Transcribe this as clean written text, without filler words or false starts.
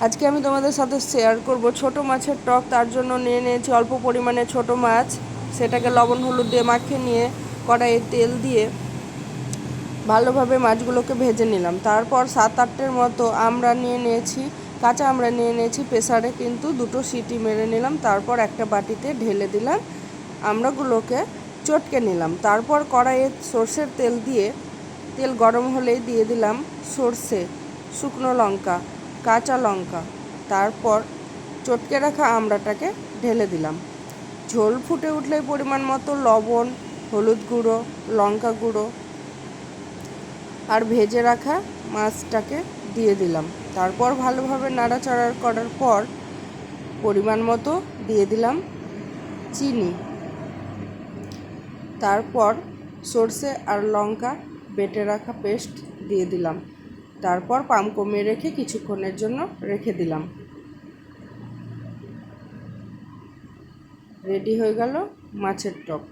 আজকে আমি তোমাদের সাথে শেয়ার করব ছোট মাছের টক। তার জন্য নিয়ে নিয়েছি অল্প পরিমাণে ছোট মাছ, সেটাকে লবণ হলুদ দিয়ে মাখিয়ে নিয়ে কড়াইয়ে তেল দিয়ে ভালোভাবে মাছগুলোকে ভেজে নিলাম। তারপর 7-8টের মতো আমরা নিয়ে নিয়েছি, কাঁচা আমরা নিয়ে নিয়েছি, প্রেসারে কিন্তু 2টো সিটি মেরে নিলাম। তারপর একটা বাটিতে ঢেলে দিলাম, আমড়াগুলোকে চটকে নিলাম। তারপর কড়াইয়ে সর্ষের তেল দিয়ে তেল গরম হলেই দিয়ে দিলাম সর্ষে, শুকনো লঙ্কা, কাঁচা লঙ্কা। তারপর চটকে রাখা আমড়াটাকে ঢেলে দিলাম। ঝোল ফুটে উঠলেই পরিমাণ মতো লবণ, হলুদ গুঁড়ো, লঙ্কা গুঁড়ো আর ভেজে রাখা মাছটাকে দিয়ে দিলাম। তারপর ভালোভাবে নাড়াচাড়া করার পর পরিমাণ মতো দিয়ে দিলাম চিনি। তারপর সর্ষে আর লঙ্কা বেটে রাখা পেস্ট দিয়ে দিলাম। তারপর পাম কমিয়ে রেখে কিছুক্ষণের জন্য রেখে দিলাম। রেডি হয়ে গেল মাছের টক।